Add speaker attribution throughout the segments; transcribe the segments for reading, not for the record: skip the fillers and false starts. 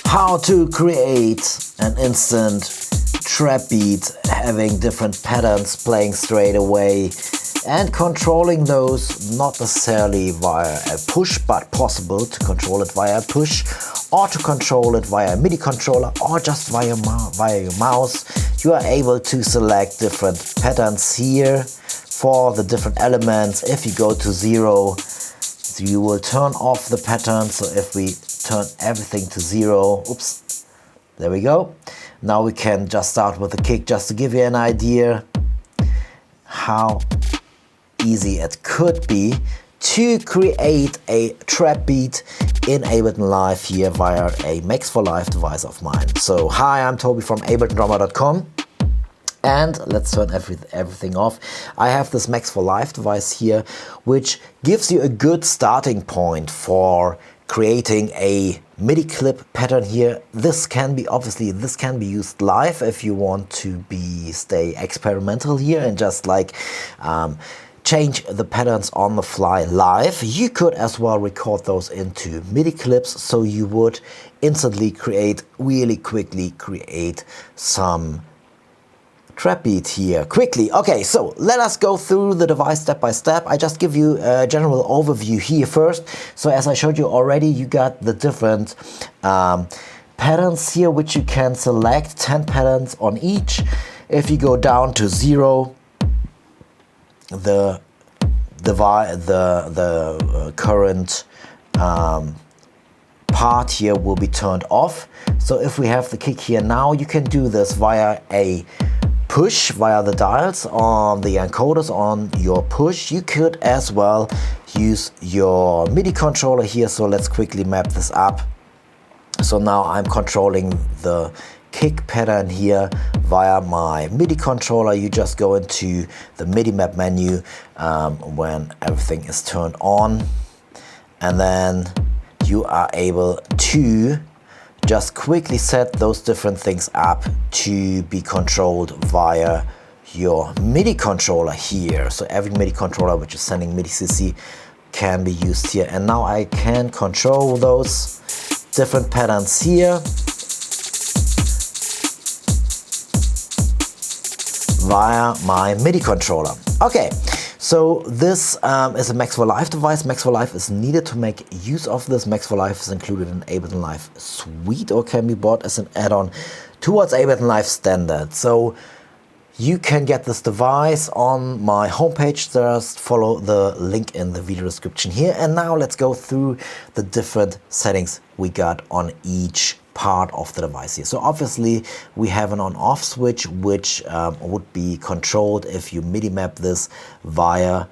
Speaker 1: How to create an instant trap beat, having different patterns playing straight away and controlling those not necessarily via a push, but possible to control it via a push or to control it via a MIDI controller or just via your mouse. You are able to select different patterns here for the different elements. If you go to 0, you will turn off the pattern. So if we turn everything to 0, oops, there we go. Now we can just start with the kick, just to give you an idea how easy it could be to create a trap beat in Ableton Live here via a Max for Live device of mine. So hi, I'm Toby from abletondrummer.com. And let's turn everything off. I have this Max for Live device here, which gives you a good starting point for creating a MIDI clip pattern here. This can be used live if you want to stay experimental here and just like change the patterns on the fly live. You could as well record those into MIDI clips, so you would instantly really quickly create some trap beat here quickly. Okay, so let us go through the device step by step. I just give you a general overview here first. So as I showed you already, you got the different patterns here which you can select, 10 patterns on each. If you go down to 0, the current part here will be turned off. So if we have the kick here now, you can do this via a push, via the dials on the encoders on your push. You could as well use your MIDI controller here. So let's quickly map this up. So now I'm controlling the kick pattern here via my MIDI controller. You just go into the MIDI map menu when everything is turned on, and then you are able to just quickly set those different things up to be controlled via your MIDI controller here. So every MIDI controller which is sending MIDI CC can be used here. And now I can control those different patterns here via my MIDI controller. Okay, so this is a Max for Live device. Max for Live is needed to make use of this. Max for Live is included in Ableton Live Suite or can be bought as an add-on towards Ableton Live Standard. So you can get this device on my homepage. Just follow the link in the video description here. And now let's go through the different settings we got on each part of the device here. So obviously we have an on-off switch which would be controlled if you MIDI map this via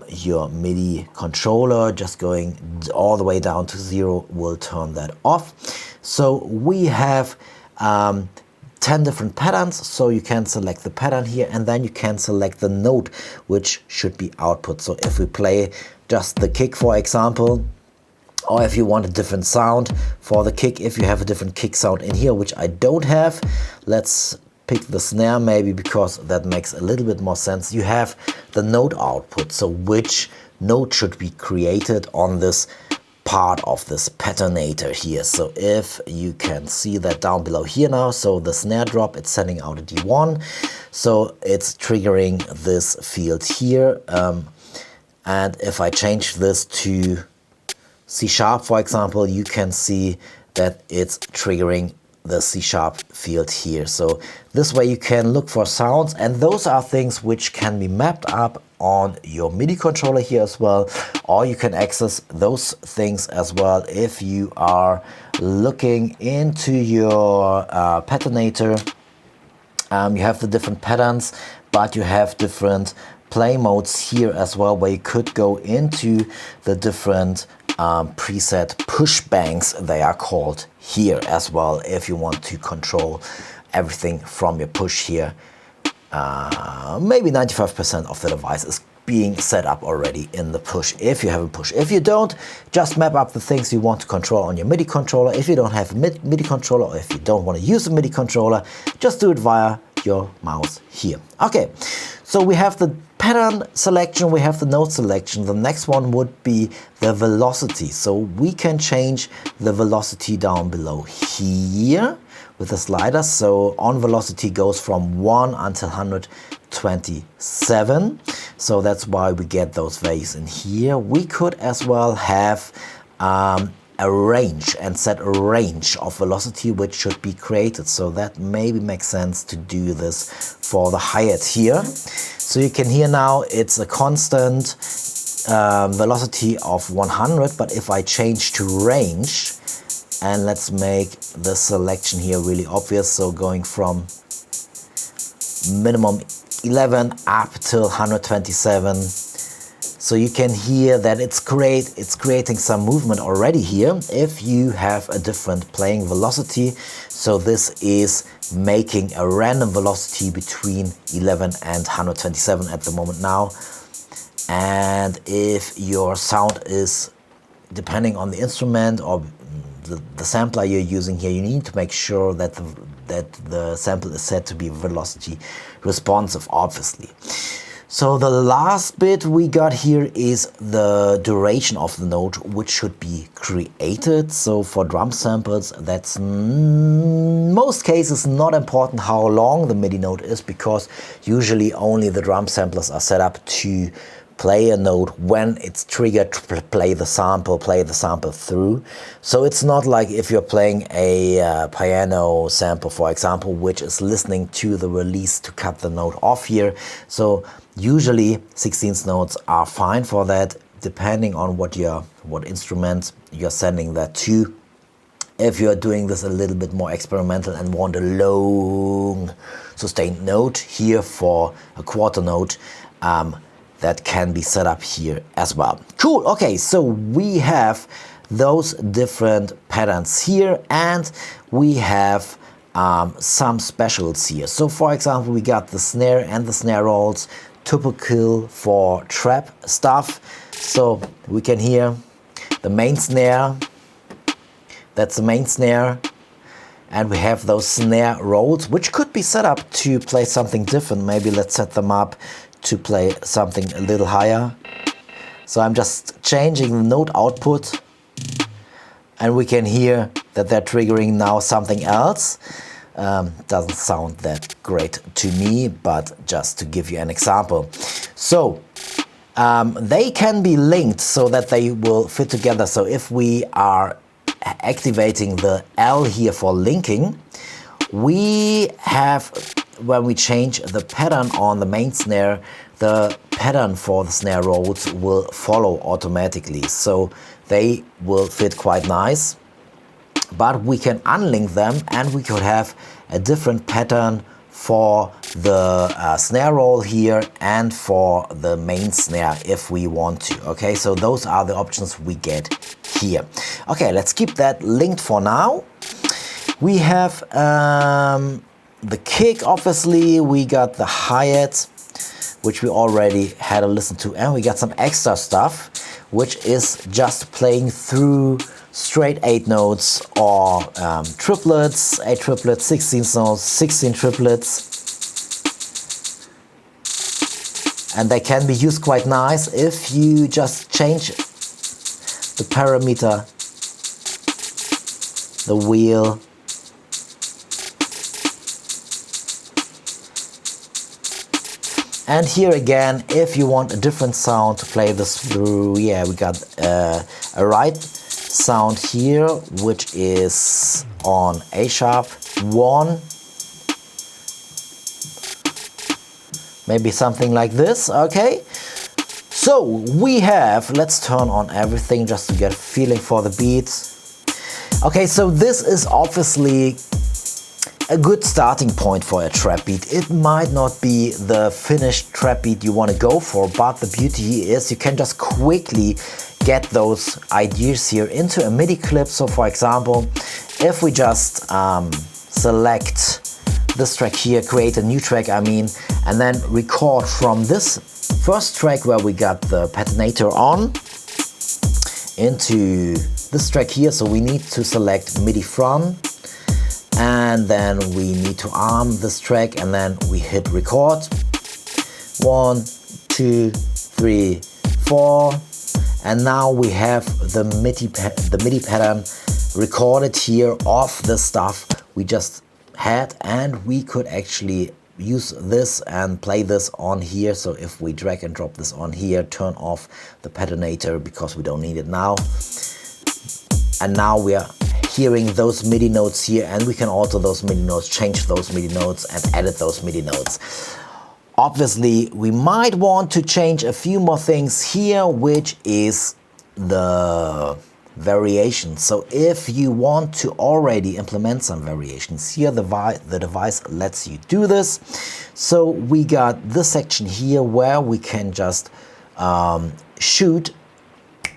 Speaker 1: your MIDI controller. Just going all the way down to 0 will turn that off. So we have 10 different patterns, so you can select the pattern here and then you can select the note which should be output. So if we play just the kick, for example, or if you want a different sound for the kick, if you have a different kick sound in here, which I don't have, let's pick the snare maybe because that makes a little bit more sense. You have the note output, so which note should be created on this part of this patternator here. So if you can see that down below here now, so the snare drop, it's sending out a D1, so it's triggering this field here. And if I change this to C sharp, for example, you can see that it's triggering the C sharp field here. So this way you can look for sounds, and those are things which can be mapped up on your MIDI controller here as well, or you can access those things as well if you are looking into your patternator. You have the different patterns, but you have different play modes here as well, where you could go into the different preset push banks, they are called here as well, if you want to control everything from your push here. Maybe 95% of the device is being set up already in the push if you have a push. If you don't, just map up the things you want to control on your MIDI controller. If you don't have a MIDI controller, or if you don't want to use a MIDI controller, just do it via your mouse here. Okay, so we have the pattern selection, we have the note selection. The next one would be the velocity. So we can change the velocity down below here with the slider. So on velocity goes from 1 until 127. So that's why we get those values in here. We could as well have a range and set a range of velocity which should be created. So that maybe makes sense to do this for the hi-hat here. So you can hear now it's a constant velocity of 100, but if I change to range, and let's make the selection here really obvious, so going from minimum 11 up till 127, so you can hear that it's creating some movement already here if you have a different playing velocity. So this is making a random velocity between 11 and 127 at the moment now. And if your sound is, depending on the instrument or the sampler you're using here, you need to make sure that the sample is set to be velocity responsive, obviously. So the last bit we got here is the duration of the note, which should be created. So for drum samples, that's in most cases not important how long the MIDI note is, because usually only the drum samplers are set up to play a note when it's triggered to play the sample through. So it's not like if you're playing a piano sample, for example, which is listening to the release to cut the note off here. So usually 16th notes are fine for that, depending on what instrument you're sending that to. If you're doing this a little bit more experimental and want a long sustained note here for a quarter note, that can be set up here as well. Cool, okay, so we have those different patterns here, and we have some specials here. So for example, we got the snare and the snare rolls, typical for trap stuff. So we can hear the main snare, that's the main snare, and we have those snare rolls, which could be set up to play something different. Maybe let's set them up to play something a little higher. So I'm just changing the note output, and we can hear that they're triggering now something else. Doesn't sound that great to me, but just to give you an example. So they can be linked so that they will fit together. So if we are activating the L here for linking, we have, when we change the pattern on the main snare, the pattern for the snare rolls will follow automatically. So they will fit quite nice. But we can unlink them, and we could have a different pattern for the snare roll here and for the main snare if we want to. Okay, so those are the options we get here. Okay, let's keep that linked for now. We have the kick, obviously. We got the hi-hat, which we already had a listen to, and we got some extra stuff, which is just playing through straight 8 notes or triplets, 8 triplets, 16 notes, 16 triplets. And they can be used quite nice if you just change the parameter, the wheel. And here again, if you want a different sound to play this through, yeah, we got a right sound here, which is on A sharp 1. Maybe something like this, okay? So we have, let's turn on everything just to get a feeling for the beats. Okay, so this is obviously a good starting point for a trap beat. It might not be the finished trap beat you want to go for, but the beauty is you can just quickly get those ideas here into a MIDI clip. So for example, if we just select this track here, create a new track, and then record from this first track where we got the patinator on into this track here. So we need to select MIDI from, and then we need to arm this track, and then we hit record. 1, 2, 3, 4. And now we have the MIDI pattern recorded here of the stuff we just had, and we could actually use this and play this on here. So if we drag and drop this on here, turn off the patternator because we don't need it now. And now we are hearing those MIDI notes here, and we can alter those MIDI notes, change those MIDI notes, and edit those MIDI notes. Obviously, we might want to change a few more things here, which is the variation. So if you want to already implement some variations here, the device lets you do this. So we got this section here where we can just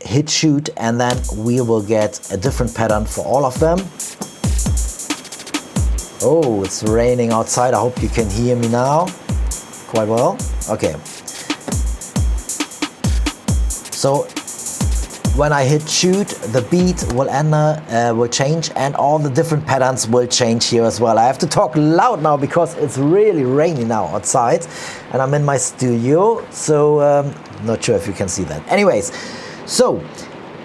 Speaker 1: hit shoot, and then we will get a different pattern for all of them. Oh, it's raining outside. I hope you can hear me now quite well. Okay. So when I hit shoot, the beat will change, and all the different patterns will change here as well. I have to talk loud now because it's really rainy now outside, and I'm in my studio, so not sure if you can see that. Anyways, so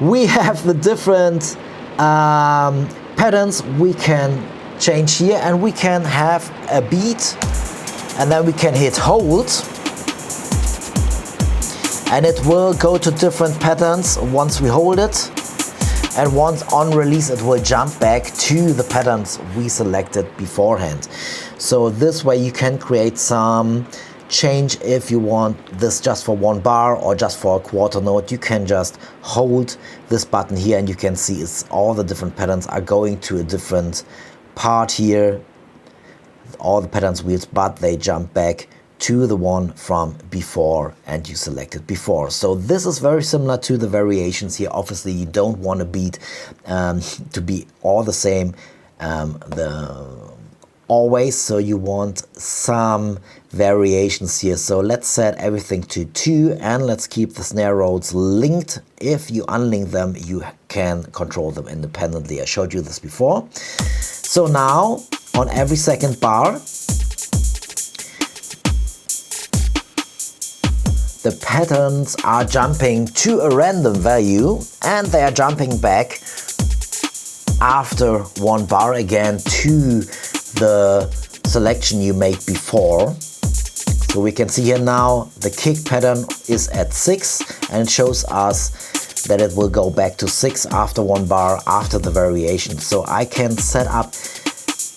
Speaker 1: we have the different patterns we can change here, and we can have a beat, and then we can hit hold, and it will go to different patterns once we hold it, and once on release it will jump back to the patterns we selected beforehand. So this way you can create some change. If you want this just for one bar or just for a quarter note, you can just hold this button here, and you can see it's all the different patterns are going to a different part here, all the patterns wheels, but they jump back to the one from before and you selected before. So this is very similar to the variations here. Obviously you don't want a beat to be all the same always, so you want some variations here. So let's set everything to 2, and let's keep the snare rolls linked. If you unlink them, you can control them independently. I showed you this before. So now on every second bar, the patterns are jumping to a random value, and they are jumping back after one bar again to the selection you made before. So we can see here now the kick pattern is at 6, and it shows us that it will go back to 6 after one bar after the variation. So I can set up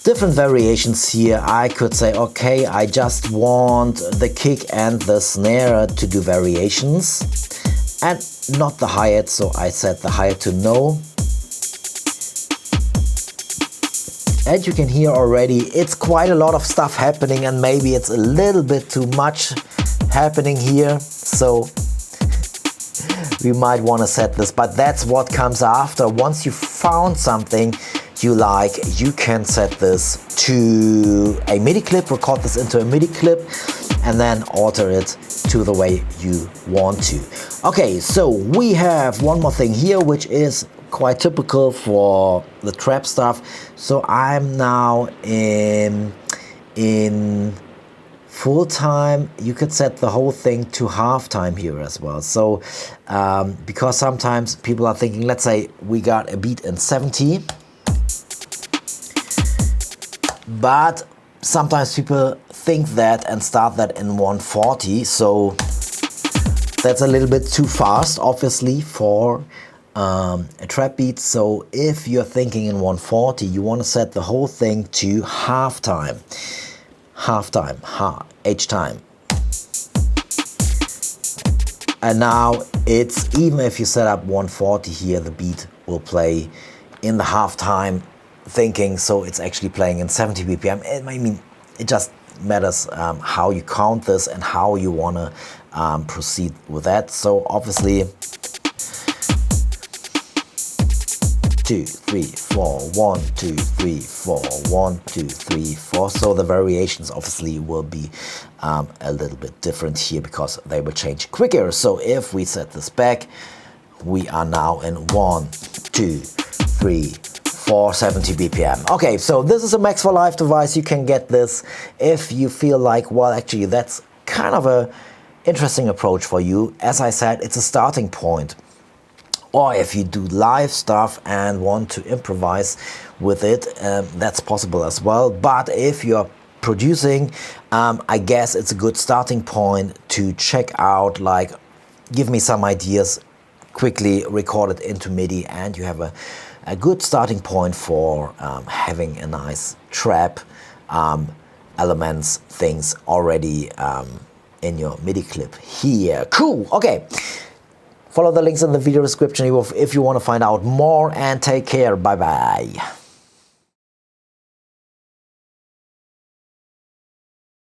Speaker 1: different variations here. I could say, okay, I just want the kick and the snare to do variations and not the hi-hat, so I set the hi-hat to no. And you can hear already it's quite a lot of stuff happening, and maybe it's a little bit too much happening here, so we might want to set this, but that's what comes after. Once you found something you like, you can set this to a MIDI clip, record this into a MIDI clip, and then alter it to the way you want to. Okay, so we have one more thing here, which is quite typical for the trap stuff. So I'm now in full time. You could set the whole thing to half time here as well. So because sometimes people are thinking, let's say we got a beat in 70, but sometimes people think that and start that in 140, so that's a little bit too fast obviously for a trap beat. So if you're thinking in 140, you want to set the whole thing to half time, H time. And now it's, even if you set up 140 here, the beat will play in the half time thinking, so it's actually playing in 70 BPM. I mean, it just matters how you count this and how you want to proceed with that. So obviously 2, 3, 4, 1, 2, 3, 4, 1, 2, 3, 4. So the variations obviously will be a little bit different here because they will change quicker. So if we set this back, we are now in 1, 2, 3, 4, 70 BPM. Okay, so this is a Max for Live device. You can get this if you feel like, well, actually that's kind of a interesting approach for you. As I said, it's a starting point. Or if you do live stuff and want to improvise with it, that's possible as well. But if you're producing, I guess it's a good starting point to check out, like, give me some ideas, quickly record it into MIDI, and you have a good starting point for having a nice trap elements, things already in your MIDI clip here. Cool, okay. Follow the links in the video description if you want to find out more, and take care. Bye bye.